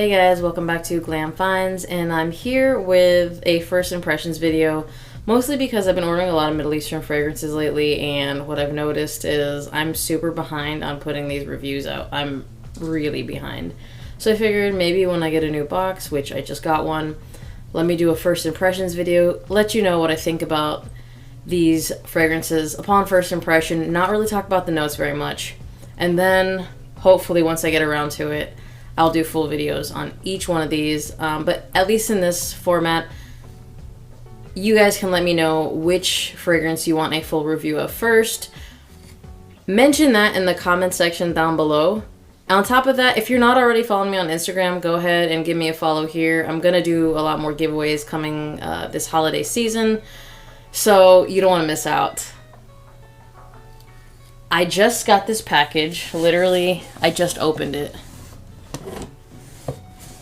Hey guys, welcome back to Glam Finds, and I'm here with a first impressions video, mostly because I've been ordering a lot of Middle Eastern fragrances lately, and what I've noticed is I'm super behind on putting these reviews out. I'm really behind. So I figured maybe when I get a new box, which I just got one, let me do a first impressions video, let you know what I think about these fragrances upon first impression, not really talk about the notes very much, and then hopefully once I get around to it, I'll do full videos on each one of these, but at least in this format, you guys can let me know which fragrance you want a full review of first. Mention that in the comment section down below. On top of that, if you're not already following me on Instagram, go ahead and give me a follow here. I'm going to do a lot more giveaways coming this holiday season, so you don't want to miss out. I just got this package. Literally, I just opened it.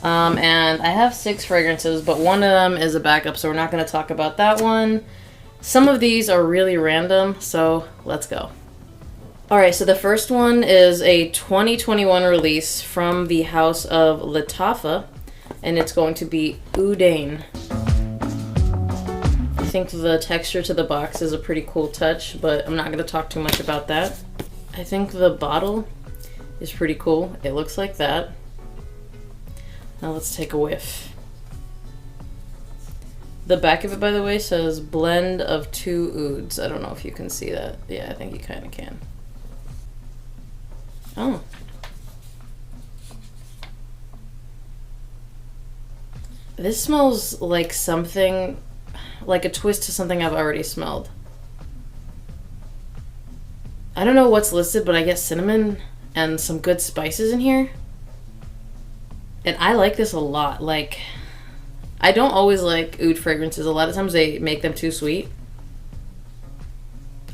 And I have 6 fragrances, but one of them is a backup, so we're not going to talk about that one. Some of these are really random, so let's go. Alright, so the first one is a 2021 release from the house of Lattafa, and it's going to be Oudain. I think the texture to the box is a pretty cool touch, but I'm not going to talk too much about that. I think the bottle is pretty cool. It looks like that. Now let's take a whiff. The back of it, by the way, says blend of 2 ouds. I don't know if you can see that. Yeah, I think you kind of can. Oh. This smells like something, like a twist to something I've already smelled. I don't know what's listed, but I get cinnamon and some good spices in here. And I like this a lot. Like, I don't always like oud fragrances. A lot of times they make them too sweet.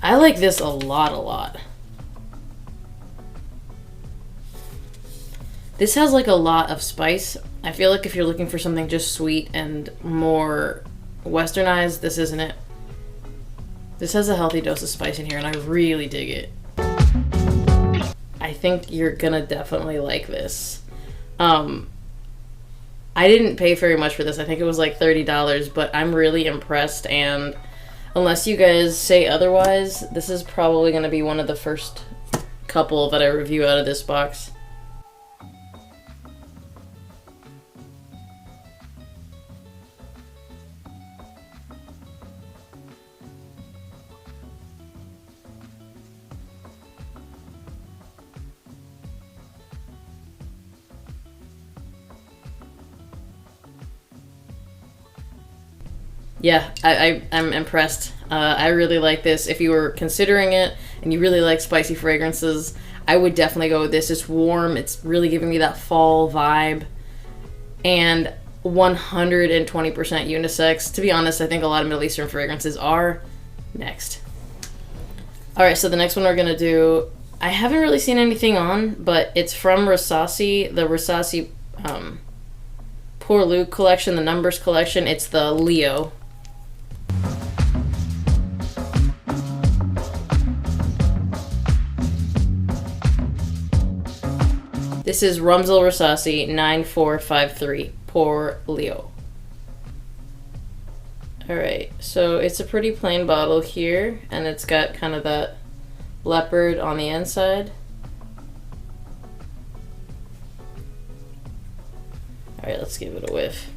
I like this a lot. This has like a lot of spice. I feel like if you're looking for something just sweet and more westernized, this isn't it. This has a healthy dose of spice in here, and I really dig it. I think you're gonna definitely like this. I didn't pay very much for this. I think it was like $30, but I'm really impressed, and unless you guys say otherwise, this is probably going to be one of the first couple that I review out of this box. Yeah, I'm impressed. I really like this. If you were considering it and you really like spicy fragrances, I would definitely go with this. It's warm. It's really giving me that fall vibe. And 120% unisex. To be honest, I think a lot of Middle Eastern fragrances are. Next. Alright, so the next one we're going to do, I haven't really seen anything on, but it's from Rasasi, the Rasasi Pour Luke collection, the Numbers collection. It's the Leo. This is Rumz Rasasi 9453 Pour Leo. Alright, so it's a pretty plain bottle here, and it's got kind of that leopard on the inside. Alright, let's give it a whiff.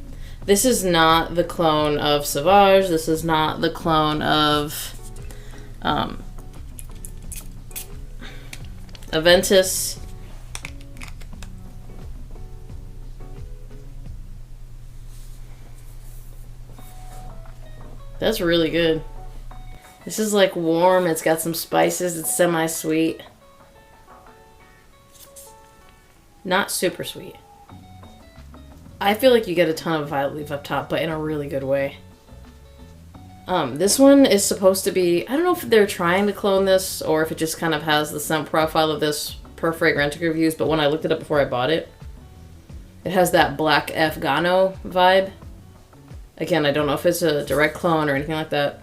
This is not the clone of Sauvage. This is not the clone of Aventus. That's really good. This is like warm, it's got some spices, it's semi-sweet. Not super sweet. I feel like you get a ton of violet leaf up top, but in a really good way. This one is supposed to be, I don't know if they're trying to clone this or if it just kind of has the scent profile of this per Fragrantic reviews, but when I looked it up before I bought it, it has that black Afghano vibe. Again, I don't know if it's a direct clone or anything like that.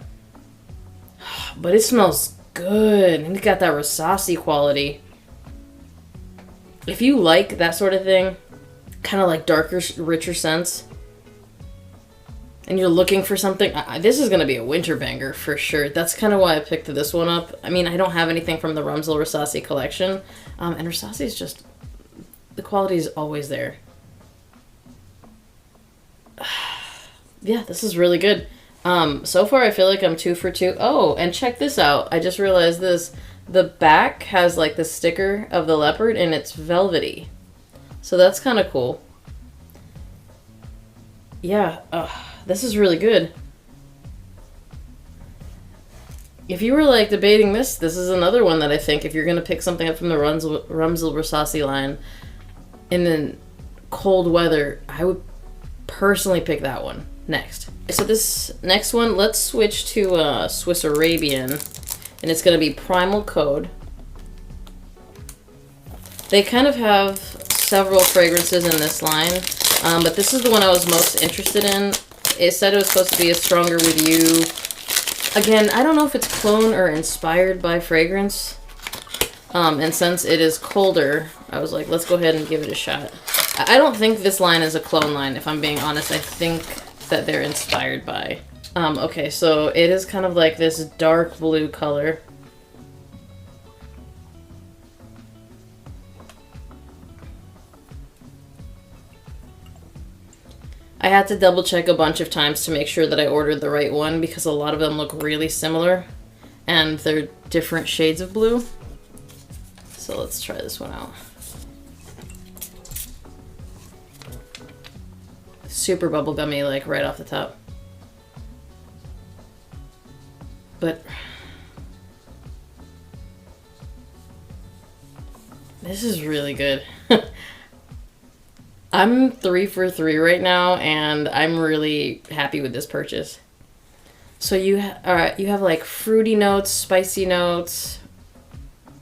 But it smells good. And it's got that Rasasi quality. If you like that sort of thing, kind of like darker, richer scents, and you're looking for something, this is going to be a winter banger for sure. That's kind of why I picked this one up. I mean, I don't have anything from the Rumz Rasasi collection, and Rasasi is just, the quality is always there. Yeah, this is really good. So far I feel like I'm 2 for 2. Oh, and check this out. I just realized this. The back has like the sticker of the leopard and it's velvety. So that's kind of cool. Yeah, this is really good. If you were like debating this is another one that I think if you're going to pick something up from the Rumz Rasasi line in the cold weather, I would personally pick that one next. So this next one, let's switch to Swiss Arabian, and it's going to be Primal Code. They kind of have several fragrances in this line, but this is the one I was most interested in. It said it was supposed to be a Stronger With You. Again, I don't know if it's clone or inspired by fragrance, and since it is colder, I was like, let's go ahead and give it a shot. I don't think this line is a clone line, if I'm being honest. I think that they're inspired by. Okay, so it is kind of like this dark blue color. I had to double check a bunch of times to make sure that I ordered the right one because a lot of them look really similar and they're different shades of blue. So let's try this one out. Super bubblegummy, like right off the top. But this is really good. I'm 3 for 3 right now, and I'm really happy with this purchase. So you have like fruity notes, spicy notes.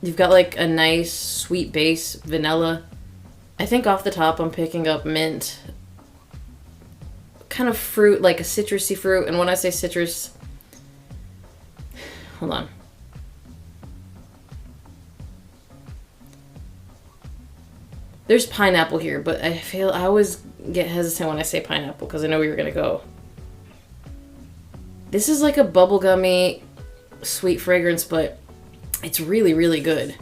You've got like a nice sweet base, vanilla. I think off the top I'm picking up mint, kind of fruit, like a citrusy fruit. And when I say citrus, hold on. There's pineapple here, but I always get hesitant when I say pineapple because I know where you're gonna go. This is like a bubblegummy sweet fragrance, but it's really, really good.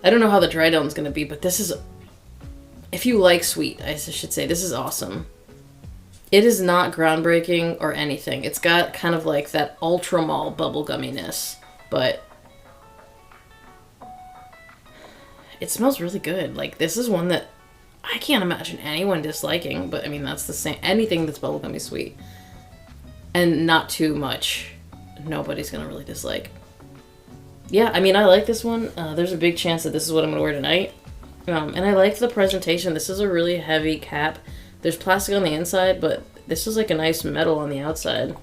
I don't know how the dry down's gonna be, but this is, if you like sweet, I should say, this is awesome. It is not groundbreaking or anything. It's got kind of like that ultra malt bubblegumminess, but it smells really good. Like, this is one that I can't imagine anyone disliking, but I mean, that's the same. Anything that's bubblegummy sweet and not too much, nobody's gonna really dislike. Yeah, I mean, I like this one. There's a big chance that this is what I'm gonna wear tonight. And I like the presentation. This is a really heavy cap. There's plastic on the inside, but this is like a nice metal on the outside.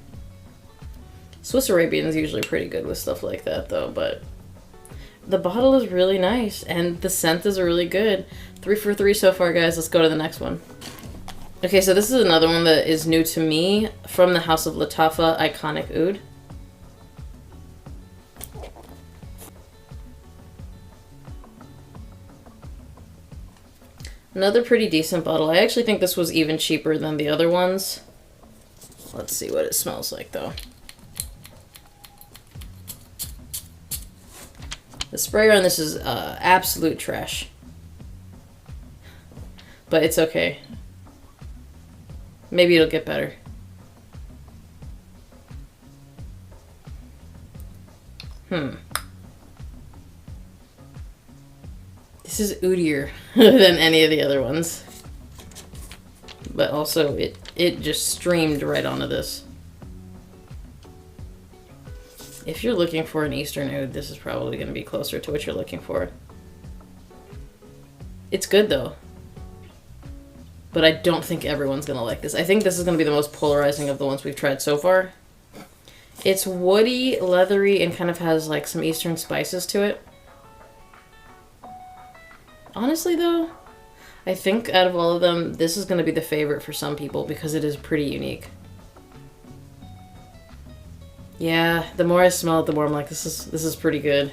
Swiss Arabian is usually pretty good with stuff like that, though, but the bottle is really nice, and the scent is really good. 3 for 3 so far, guys. Let's go to the next one. Okay, so this is another one that is new to me from the house of Latafa Iconic Oud. Another pretty decent bottle. I actually think this was even cheaper than the other ones. Let's see what it smells like, though. The sprayer on this is absolute trash. But it's okay. Maybe it'll get better. This is oudier than any of the other ones. But also, it just streamed right onto this. If you're looking for an Eastern Oud, this is probably going to be closer to what you're looking for. It's good, though. But I don't think everyone's going to like this. I think this is going to be the most polarizing of the ones we've tried so far. It's woody, leathery, and kind of has like some Eastern spices to it. Honestly, though, I think out of all of them, this is going to be the favorite for some people because it is pretty unique. Yeah, the more I smell it, the more I'm like, this is pretty good.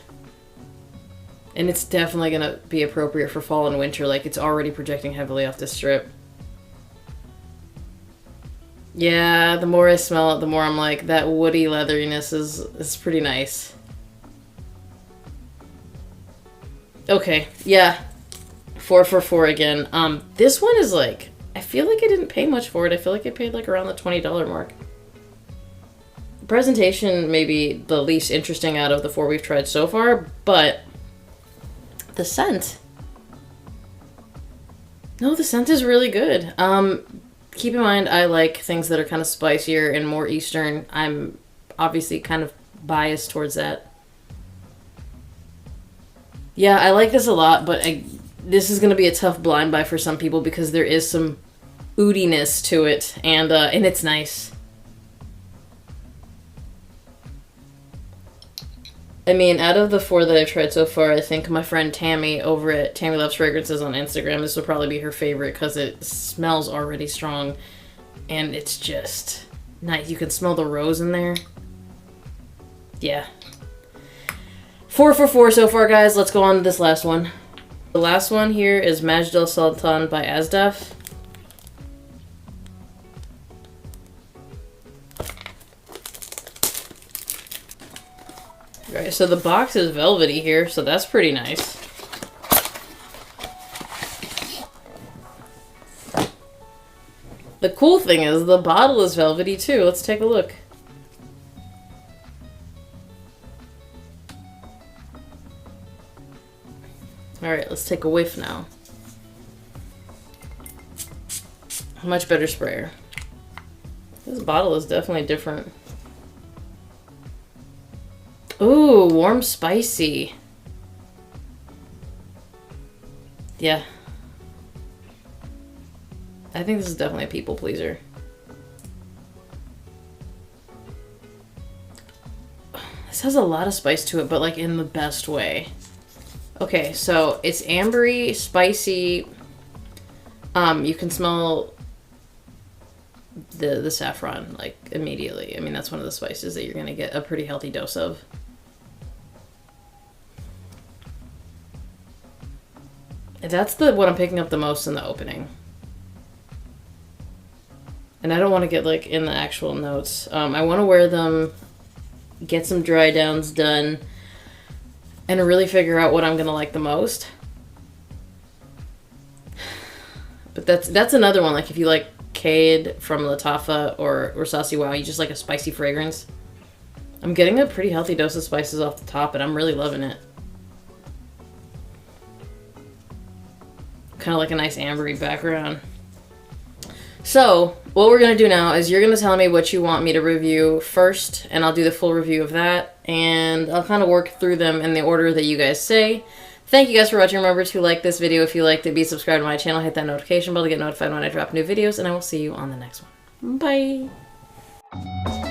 And it's definitely gonna be appropriate for fall and winter. Like, it's already projecting heavily off this strip. Yeah, the more I smell it, the more I'm like, that woody leatheriness is pretty nice. Okay, yeah. 4 for 4 again. This one is like, I feel like I didn't pay much for it. I feel like I paid like around the $20 mark. Presentation may be the least interesting out of the 4 we've tried so far, but the scent. No, the scent is really good. Keep in mind, I like things that are kind of spicier and more Eastern. I'm obviously kind of biased towards that. Yeah, I like this a lot, but this is going to be a tough blind buy for some people because there is some oudiness to it, and it's nice. I mean, out of the 4 that I've tried so far, I think my friend Tammy over at Tammy Loves Fragrances on Instagram, this will probably be her favorite because it smells already strong and it's just nice. You can smell the rose in there. Yeah. 4 for 4 so far, guys. Let's go on to this last one. The last one here is Majd Al Sultan by Asdaf. Alright, so the box is velvety here, so that's pretty nice. The cool thing is the bottle is velvety too. Let's take a look. Alright, let's take a whiff now. Much better sprayer. This bottle is definitely different. Ooh, warm spicy. Yeah. I think this is definitely a people pleaser. This has a lot of spice to it, but like in the best way. Okay, so it's ambery, spicy. You can smell the saffron like immediately. I mean, that's one of the spices that you're gonna get a pretty healthy dose of. That's what I'm picking up the most in the opening. And I don't want to get like in the actual notes. I want to wear them, get some dry downs done, and really figure out what I'm going to like the most. But that's another one. Like if you like Cade from Lattafa or Rasasi Wow, you just like a spicy fragrance. I'm getting a pretty healthy dose of spices off the top, and I'm really loving it. Kind of like a nice ambery background. So, what we're going to do now is you're going to tell me what you want me to review first, and I'll do the full review of that, and I'll kind of work through them in the order that you guys say. Thank you guys for watching. Remember to like this video if you liked it, be subscribed to my channel, hit that notification bell to get notified when I drop new videos, and I will see you on the next one. Bye!